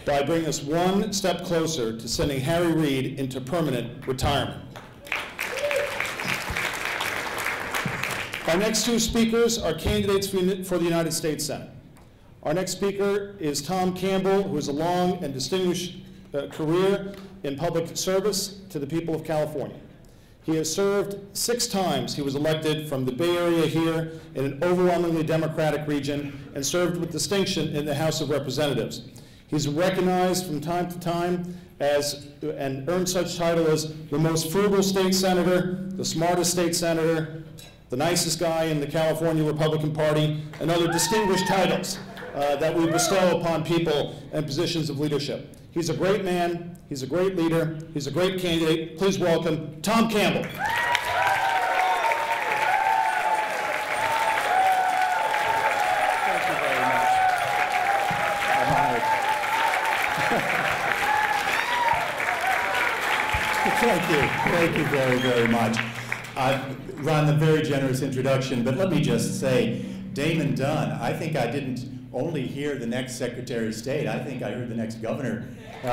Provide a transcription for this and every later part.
by bringing us one step closer to sending Harry Reid into permanent retirement. Our next two speakers are candidates for the United States Senate. Our next speaker is Tom Campbell, who has a long and distinguished career in public service to the people of California. He has served 6 times. He was elected from the Bay Area here in an overwhelmingly Democratic region and served with distinction in the House of Representatives. He's recognized from time to time as, and earned such title as the most frugal state senator, the smartest state senator, the nicest guy in the California Republican Party, and other distinguished titles that we bestow upon people in positions of leadership. He's a great man, he's a great leader, he's a great candidate. Please welcome Tom Campbell. Thank you very, very much. Ron, a very generous introduction, but let me just say, Damon Dunn, I think I didn't only hear the next Secretary of State, I think I heard the next governor or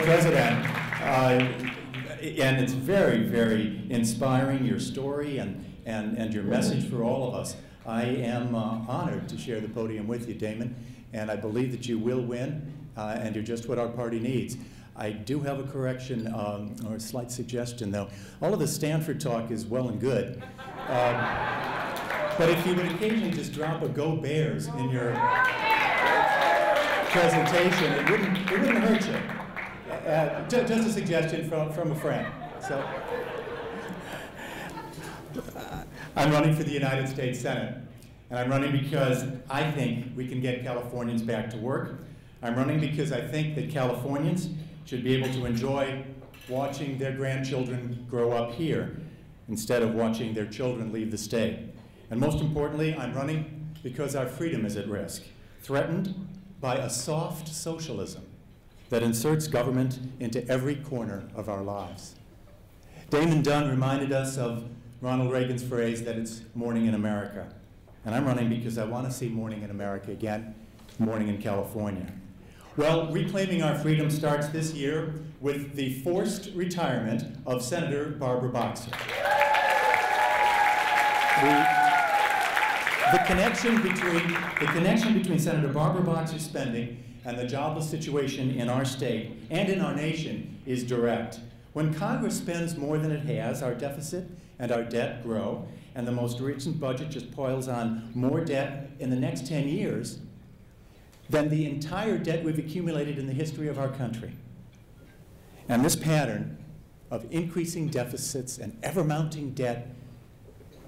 president. And it's very, very inspiring, your story and your message for all of us. I am honored to share the podium with you, Damon, and I believe that you will win, and you're just what our party needs. I do have a correction or a slight suggestion, though. All of the Stanford talk is well and good, but if you would occasionally just drop a "Go Bears" in your presentation, it wouldn't hurt you. Just a suggestion from a friend. So, I'm running for the United States Senate, and I'm running because I think we can get Californians back to work. I'm running because I think that Californians should be able to enjoy watching their grandchildren grow up here instead of watching their children leave the state. And most importantly, I'm running because our freedom is at risk, threatened by a soft socialism that inserts government into every corner of our lives. Damon Dunn reminded us of Ronald Reagan's phrase that it's morning in America. And I'm running because I want to see morning in America again, morning in California. Well, reclaiming our freedom starts this year with the forced retirement of Senator Barbara Boxer. The connection between Senator Barbara Boxer's spending and the jobless situation in our state and in our nation is direct. When Congress spends more than it has, our deficit and our debt grow, and the most recent budget just piles on more debt in the next 10 years than the entire debt we've accumulated in the history of our country. And this pattern of increasing deficits and ever-mounting debt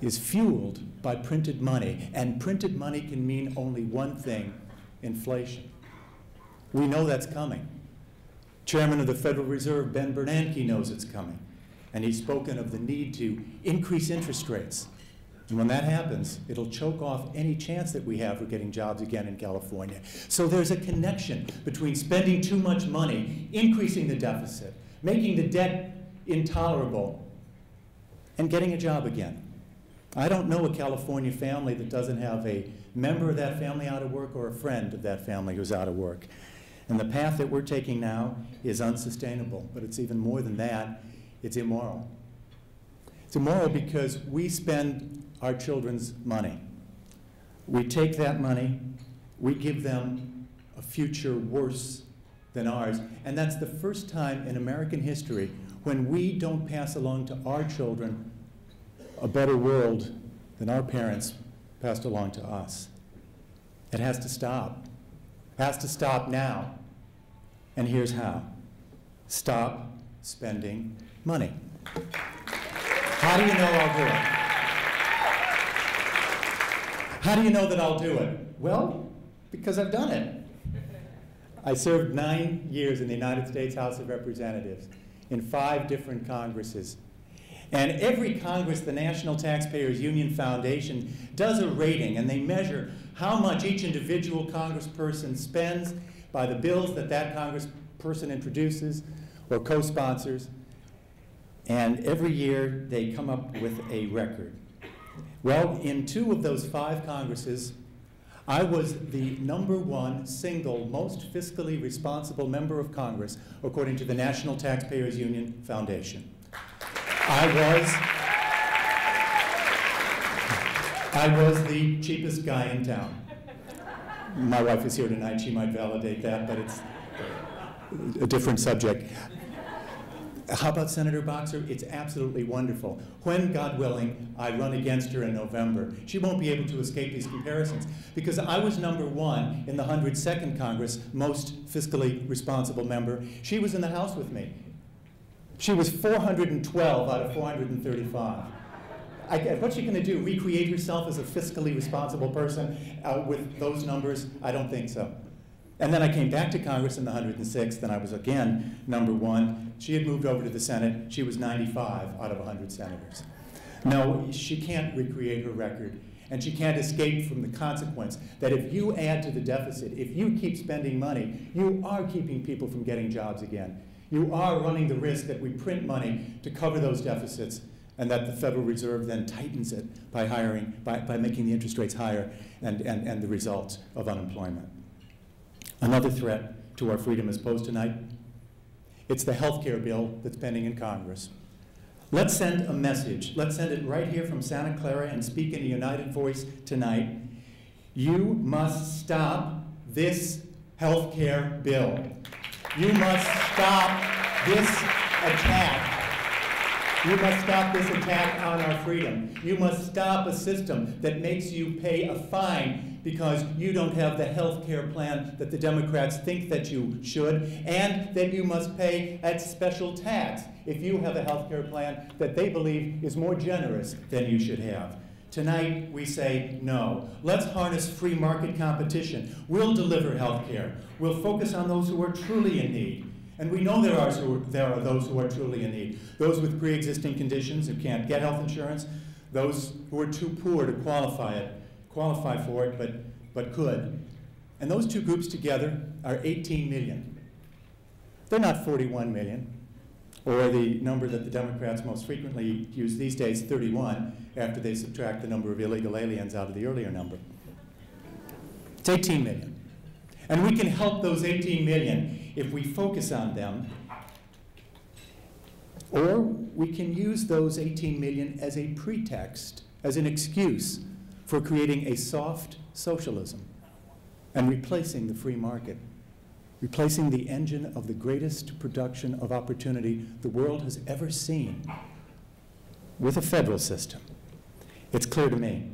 is fueled by printed money, and printed money can mean only one thing: inflation. We know that's coming. Chairman of the Federal Reserve, Ben Bernanke, knows it's coming, and he's spoken of the need to increase interest rates. And when that happens, it'll choke off any chance that we have for getting jobs again in California. So there's a connection between spending too much money, increasing the deficit, making the debt intolerable, and getting a job again. I don't know a California family that doesn't have a member of that family out of work or a friend of that family who's out of work. And the path that we're taking now is unsustainable, but it's even more than that, it's immoral. It's immoral because we spend our children's money. We take that money, we give them a future worse than ours, and that's the first time in American history when we don't pass along to our children a better world than our parents passed along to us. It has to stop. It has to stop now. And here's how. Stop spending money. How do you know I'll do it? How do you know that I'll do it? Well, because I've done it. I served 9 years in the United States House of Representatives in 5 different Congresses. And every Congress, the National Taxpayers Union Foundation does a rating, and they measure how much each individual congressperson spends by the bills that that congressperson introduces or co-sponsors. And every year they come up with a record. Well, in 2 of those 5 Congresses, I was the #1 single most fiscally responsible member of Congress, according to the National Taxpayers Union Foundation. I was the cheapest guy in town. My wife is here tonight. She might validate that, but it's a different subject. How about Senator Boxer? It's absolutely wonderful. When, God willing, I run against her in November, she won't be able to escape these comparisons, because I was #1 in the 102nd Congress, most fiscally responsible member. She was in the House with me. She was 412 out of 435. What's she going to do, recreate herself as a fiscally responsible person with those numbers? I don't think so. And then I came back to Congress in the 106th, and I was again #1. She had moved over to the Senate. She was 95 out of 100 senators. No, she can't recreate her record, and she can't escape from the consequence that if you add to the deficit, if you keep spending money, you are keeping people from getting jobs again. You are running the risk that we print money to cover those deficits, and that the Federal Reserve then tightens it by making the interest rates higher and the results of unemployment. Another threat to our freedom is posed tonight. It's the health care bill that's pending in Congress. Let's send a message. Let's send it right here from Santa Clara and speak in a united voice tonight. You must stop this health care bill. You must stop this attack. You must stop this attack on our freedom. You must stop a system that makes you pay a fine because you don't have the health care plan that the Democrats think that you should, and that you must pay at special tax if you have a health care plan that they believe is more generous than you should have. Tonight, we say no. Let's harness free market competition. We'll deliver health care. We'll focus on those who are truly in need. And we know there are those who are truly in need. Those with pre-existing conditions who can't get health insurance, those who are too poor to qualify for it, but could. And those two groups together are 18 million. They're not 41 million, or the number that the Democrats most frequently use these days, 31, after they subtract the number of illegal aliens out of the earlier number. It's 18 million. And we can help those 18 million if we focus on them, or we can use those 18 million as a pretext, as an excuse for creating a soft socialism and replacing the free market, replacing the engine of the greatest production of opportunity the world has ever seen with a federal system. It's clear to me.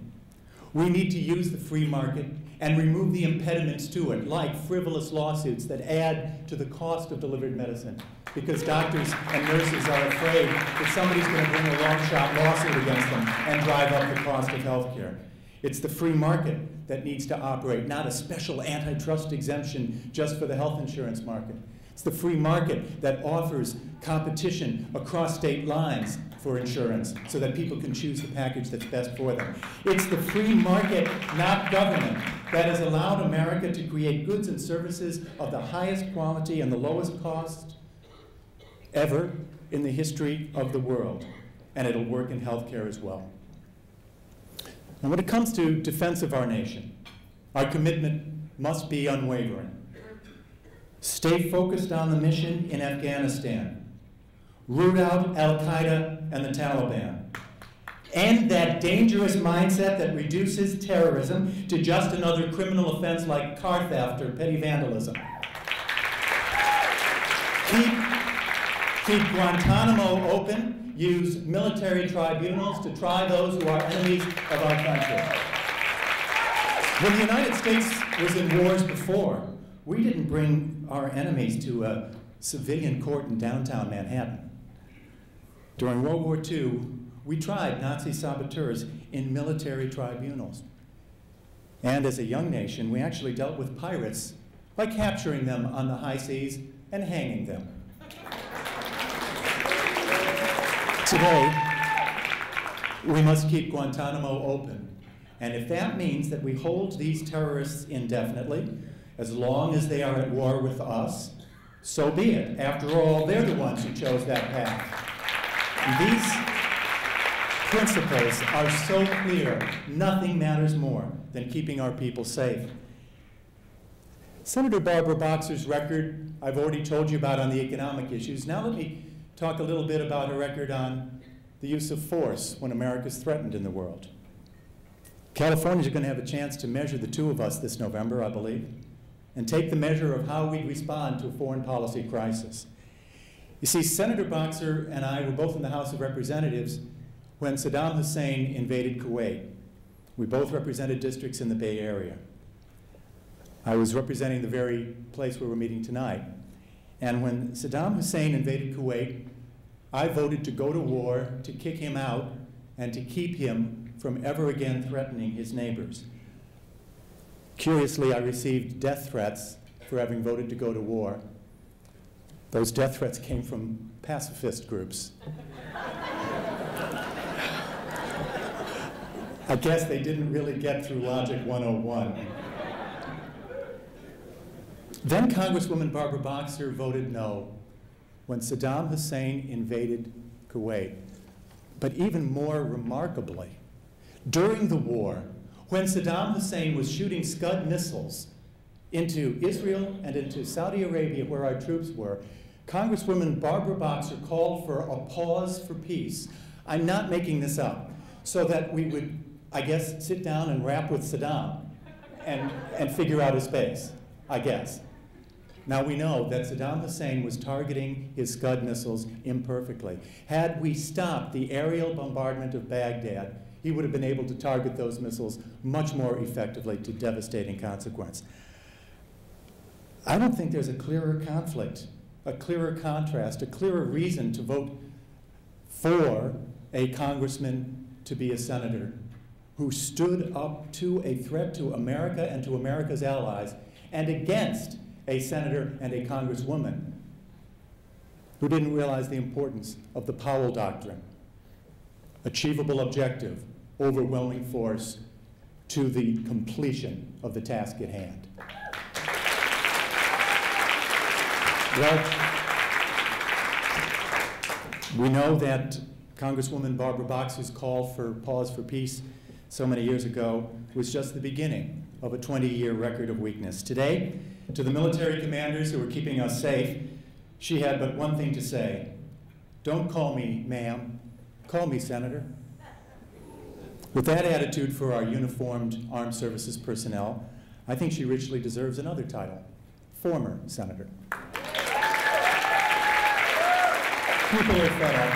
We need to use the free market and remove the impediments to it, like frivolous lawsuits that add to the cost of delivered medicine, because doctors and nurses are afraid that somebody's going to bring a long-shot lawsuit against them and drive up the cost of health care. It's the free market that needs to operate, not a special antitrust exemption just for the health insurance market. It's the free market that offers competition across state lines for insurance so that people can choose the package that's best for them. It's the free market, not government, that has allowed America to create goods and services of the highest quality and the lowest cost ever in the history of the world. And it'll work in healthcare as well. And when it comes to defense of our nation, our commitment must be unwavering. Stay focused on the mission in Afghanistan. Root out al-Qaeda and the Taliban. End that dangerous mindset that reduces terrorism to just another criminal offense like car theft or petty vandalism. Keep Guantanamo open. Use military tribunals to try those who are enemies of our country. When the United States was in wars before, we didn't bring our enemies to a civilian court in downtown Manhattan. During World War II, we tried Nazi saboteurs in military tribunals. And as a young nation, we actually dealt with pirates by capturing them on the high seas and hanging them. Today, we must keep Guantanamo open. And if that means that we hold these terrorists indefinitely, as long as they are at war with us, so be it. After all, they're the ones who chose that path. principles are so clear. Nothing matters more than keeping our people safe. Senator Barbara Boxer's record, I've already told you about on the economic issues. Now let me talk a little bit about her record on the use of force when America's threatened in the world. Californians are going to have a chance to measure the two of us this November, I believe, and take the measure of how we respond to a foreign policy crisis. You see, Senator Boxer and I were both in the House of Representatives when Saddam Hussein invaded Kuwait. We both represented districts in the Bay Area. I was representing the very place where we're meeting tonight. And when Saddam Hussein invaded Kuwait, I voted to go to war, to kick him out, and to keep him from ever again threatening his neighbors. Curiously, I received death threats for having voted to go to war. Those death threats came from pacifist groups. I guess they didn't really get through Logic 101. Then Congresswoman Barbara Boxer voted no when Saddam Hussein invaded Kuwait. But even more remarkably, during the war, when Saddam Hussein was shooting Scud missiles into Israel and into Saudi Arabia, where our troops were, Congresswoman Barbara Boxer called for a pause for peace. I'm not making this up, so that we would, I guess, sit down and rap with Saddam and figure out his base, I guess. Now we know that Saddam Hussein was targeting his Scud missiles imperfectly. Had we stopped the aerial bombardment of Baghdad, he would have been able to target those missiles much more effectively to devastating consequence. I don't think there's a clearer conflict, a clearer contrast, a clearer reason to vote for a congressman to be a senator who stood up to a threat to America and to America's allies, and against a senator and a congresswoman who didn't realize the importance of the Powell Doctrine. Achievable objective, overwhelming force to the completion of the task at hand. Well, we know that Congresswoman Barbara Boxer's call for pause for peace so many years ago was just the beginning of a 20-year record of weakness. Today, to the military commanders who are keeping us safe, she had but one thing to say: don't call me ma'am, call me senator. With that attitude for our uniformed armed services personnel, I think she richly deserves another title: former senator. People are fed up.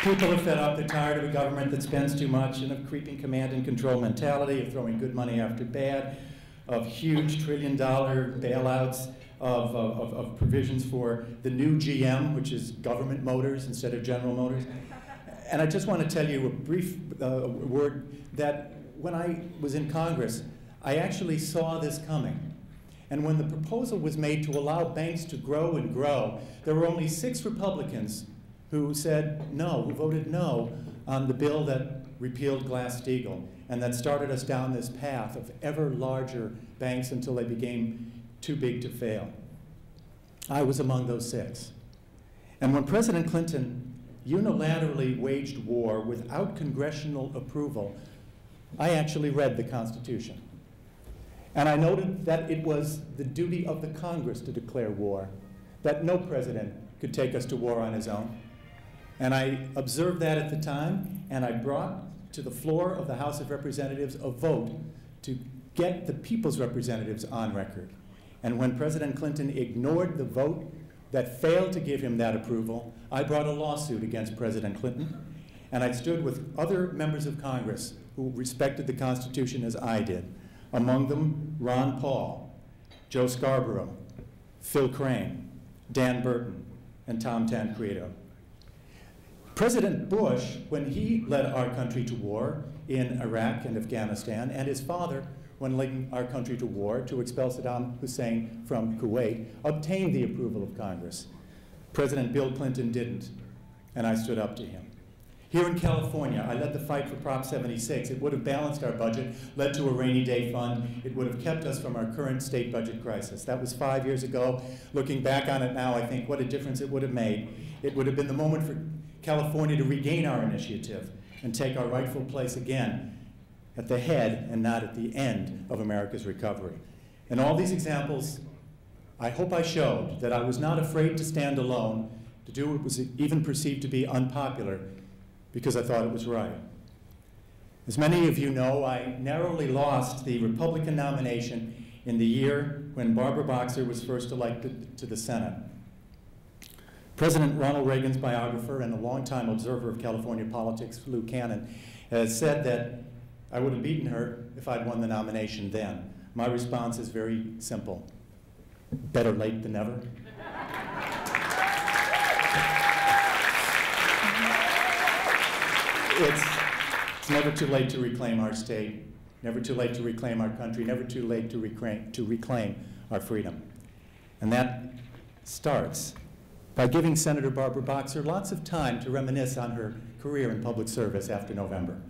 People are fed up. They're tired of a government that spends too much, and of creeping command and control mentality, of throwing good money after bad, of huge trillion-dollar bailouts, of provisions for the new GM, which is government motors instead of General Motors. And I just want to tell you a brief word that when I was in Congress, I actually saw this coming. And when the proposal was made to allow banks to grow and grow, there were only 6 Republicans who said no, who voted no on the bill that repealed Glass-Steagall and that started us down this path of ever larger banks until they became too big to fail. I was among those 6. And when President Clinton unilaterally waged war without congressional approval, I actually read the Constitution. And I noted that it was the duty of the Congress to declare war, that no president could take us to war on his own. And I observed that at the time, and I brought to the floor of the House of Representatives a vote to get the people's representatives on record. And when President Clinton ignored the vote that failed to give him that approval, I brought a lawsuit against President Clinton, and I stood with other members of Congress who respected the Constitution as I did. Among them, Ron Paul, Joe Scarborough, Phil Crane, Dan Burton, and Tom Tancredo. President Bush, when he led our country to war in Iraq and Afghanistan, and his father, when leading our country to war to expel Saddam Hussein from Kuwait, obtained the approval of Congress. President Bill Clinton didn't, and I stood up to him. Here in California, I led the fight for Prop 76. It would have balanced our budget, led to a rainy day fund. It would have kept us from our current state budget crisis. That was 5 years ago. Looking back on it now, I think what a difference it would have made. It would have been the moment for California to regain our initiative and take our rightful place again at the head and not at the end of America's recovery. In all these examples, I hope I showed that I was not afraid to stand alone, to do what was even perceived to be unpopular, because I thought it was right. As many of you know, I narrowly lost the Republican nomination in the year when Barbara Boxer was first elected to the Senate. President Ronald Reagan's biographer and a longtime observer of California politics, Lou Cannon, has said that I would have beaten her if I'd won the nomination then. My response is very simple. Better late than never. It's never too late to reclaim our state, never too late to reclaim our country, never too late to reclaim our freedom. And that starts by giving Senator Barbara Boxer lots of time to reminisce on her career in public service after November.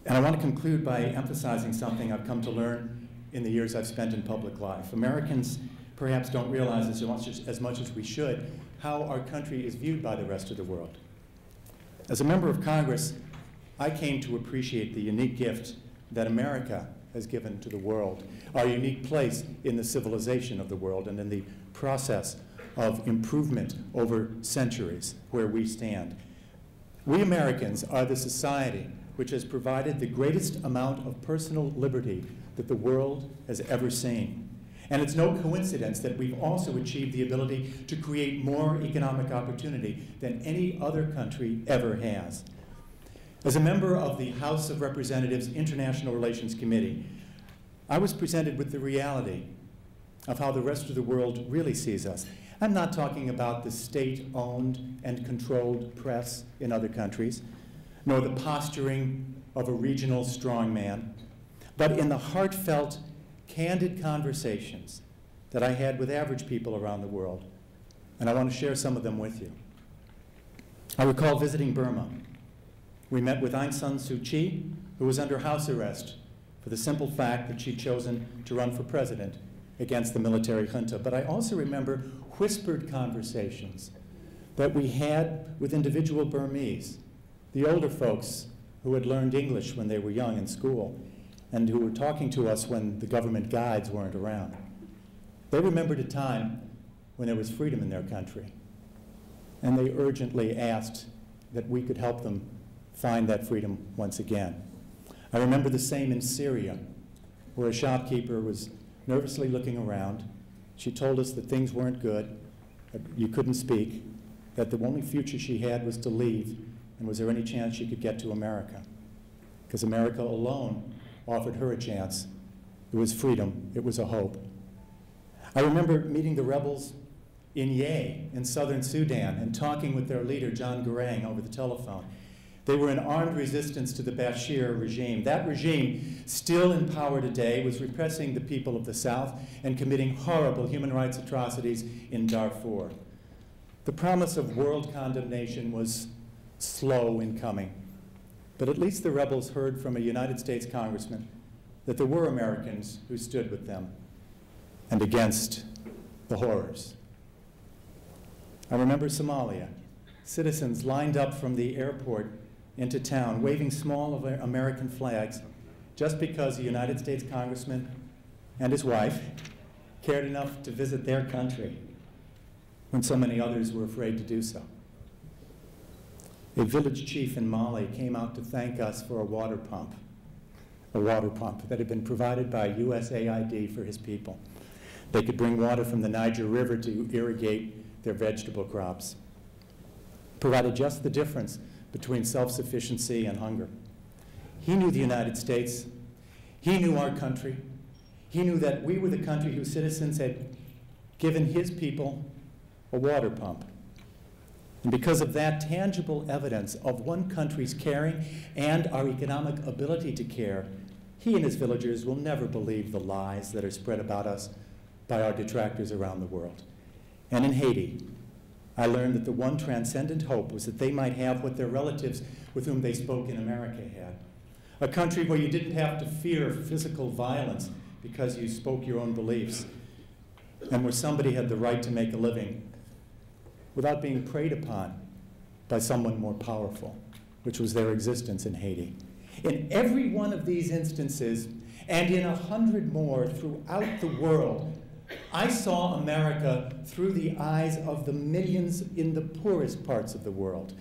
And I want to conclude by emphasizing something I've come to learn in the years I've spent in public life. Americans perhaps don't realize as much as we should how our country is viewed by the rest of the world. As a member of Congress, I came to appreciate the unique gift that America has given to the world, our unique place in the civilization of the world and in the process of improvement over centuries where we stand. We Americans are the society which has provided the greatest amount of personal liberty that the world has ever seen. And it's no coincidence that we've also achieved the ability to create more economic opportunity than any other country ever has. As a member of the House of Representatives International Relations Committee, I was presented with the reality of how the rest of the world really sees us. I'm not talking about the state-owned and controlled press in other countries, nor the posturing of a regional strongman, but in the heartfelt, candid conversations that I had with average people around the world. And I want to share some of them with you. I recall visiting Burma. We met with Aung San Suu Kyi, who was under house arrest for the simple fact that she'd chosen to run for president against the military junta. But I also remember whispered conversations that we had with individual Burmese, the older folks who had learned English when they were young in school and who were talking to us when the government guides weren't around. They remembered a time when there was freedom in their country, and they urgently asked that we could help them find that freedom once again. I remember the same in Syria, where a shopkeeper was nervously looking around. She told us that things weren't good, that you couldn't speak, that the only future she had was to leave, and was there any chance she could get to America? Because America alone offered her a chance. It was freedom. It was a hope. I remember meeting the rebels in Ye in southern Sudan and talking with their leader, John Garang, over the telephone. They were in armed resistance to the Bashir regime. That regime, still in power today, was repressing the people of the South and committing horrible human rights atrocities in Darfur. The promise of world condemnation was slow in coming, but at least the rebels heard from a United States congressman that there were Americans who stood with them and against the horrors. I remember Somalia. Citizens lined up from the airport into town, waving small American flags, just because a United States congressman and his wife cared enough to visit their country when so many others were afraid to do so. A village chief in Mali came out to thank us for a water pump that had been provided by USAID for his people. They could bring water from the Niger River to irrigate their vegetable crops. Provided just the difference between self-sufficiency and hunger. He knew the United States. He knew our country. He knew that we were the country whose citizens had given his people a water pump. And because of that tangible evidence of one country's caring and our economic ability to care, he and his villagers will never believe the lies that are spread about us by our detractors around the world. And in Haiti, I learned that the one transcendent hope was that they might have what their relatives with whom they spoke in America had. A country where you didn't have to fear physical violence because you spoke your own beliefs, and where somebody had the right to make a living without being preyed upon by someone more powerful, which was their existence in Haiti. In every one of these instances, and in 100 more throughout the world, I saw America through the eyes of the millions in the poorest parts of the world.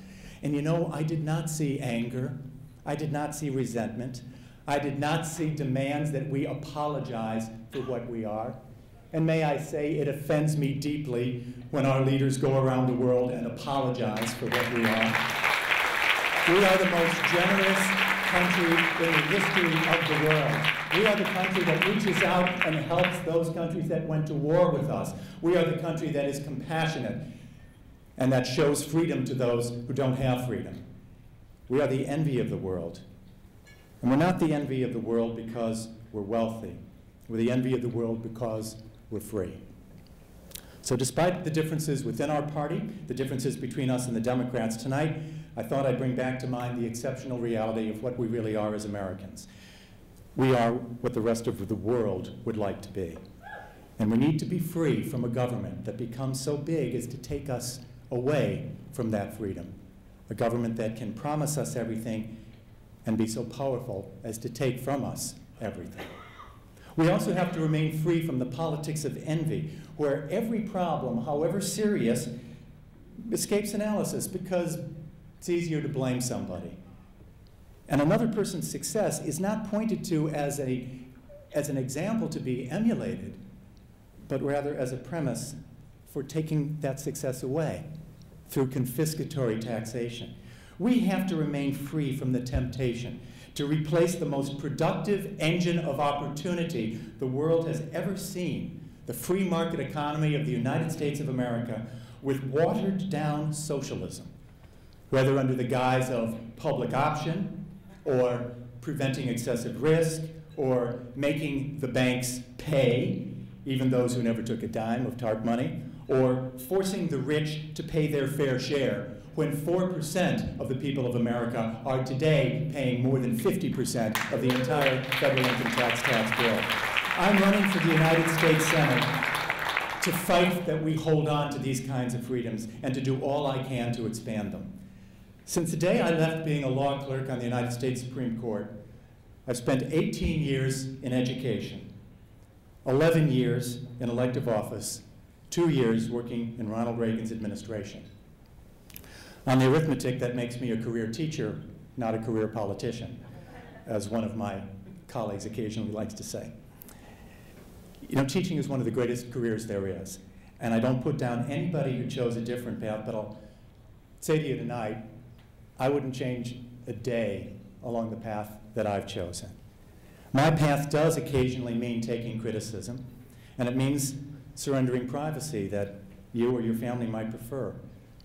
And you know, I did not see anger. I did not see resentment. I did not see demands that we apologize for what we are. And may I say, it offends me deeply when our leaders go around the world and apologize for what we are. We are the most generous country in the history of the world. We are the country that reaches out and helps those countries that went to war with us. We are the country that is compassionate and that shows freedom to those who don't have freedom. We are the envy of the world. And we're not the envy of the world because we're wealthy. We're the envy of the world because we're free. So despite the differences within our party, the differences between us and the Democrats tonight, I thought I'd bring back to mind the exceptional reality of what we really are as Americans. We are what the rest of the world would like to be. And we need to be free from a government that becomes so big as to take us away from that freedom. A government that can promise us everything and be so powerful as to take from us everything. We also have to remain free from the politics of envy, where every problem, however serious, escapes analysis because it's easier to blame somebody. And another person's success is not pointed to as an example to be emulated, but rather as a premise for taking that success away through confiscatory taxation. We have to remain free from the temptation to replace the most productive engine of opportunity the world has ever seen, the free market economy of the United States of America, with watered-down socialism, whether under the guise of public option, or preventing excessive risk, or making the banks pay, even those who never took a dime of TARP money, or forcing the rich to pay their fair share, when 4% of the people of America are today paying more than 50% of the entire federal income tax bill. I'm running for the United States Senate to fight that we hold on to these kinds of freedoms and to do all I can to expand them. Since the day I left being a law clerk on the United States Supreme Court, I've spent 18 years in education, 11 years in elective office, 2 years working in Ronald Reagan's administration. On the arithmetic, that makes me a career teacher, not a career politician, as one of my colleagues occasionally likes to say. You know, teaching is one of the greatest careers there is. And I don't put down anybody who chose a different path, but I'll say to you tonight, I wouldn't change a day along the path that I've chosen. My path does occasionally mean taking criticism, and it means surrendering privacy that you or your family might prefer.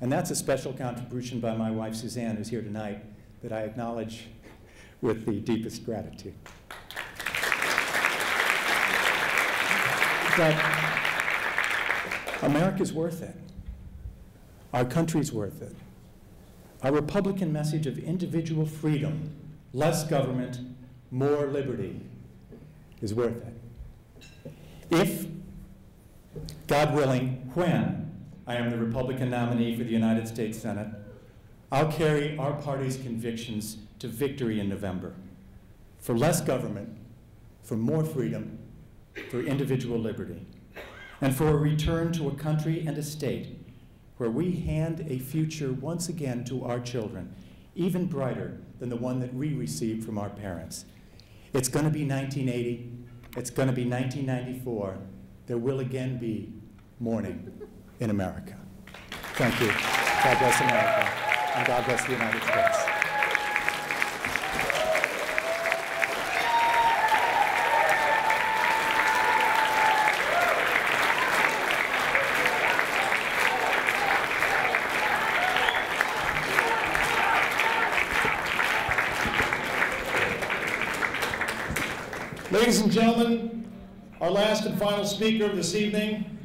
And that's a special contribution by my wife, Suzanne, who's here tonight, that I acknowledge with the deepest gratitude. But America's worth it. Our country's worth it. Our Republican message of individual freedom, less government, more liberty, is worth it. If, God willing, when I am the Republican nominee for the United States Senate, I'll carry our party's convictions to victory in November. For less government, for more freedom, for individual liberty, and for a return to a country and a state where we hand a future once again to our children, even brighter than the one that we received from our parents. It's going to be 1980. It's going to be 1994. There will again be morning in America. Thank you. God bless America, and God bless the United States. Ladies and gentlemen, our last and final speaker of this evening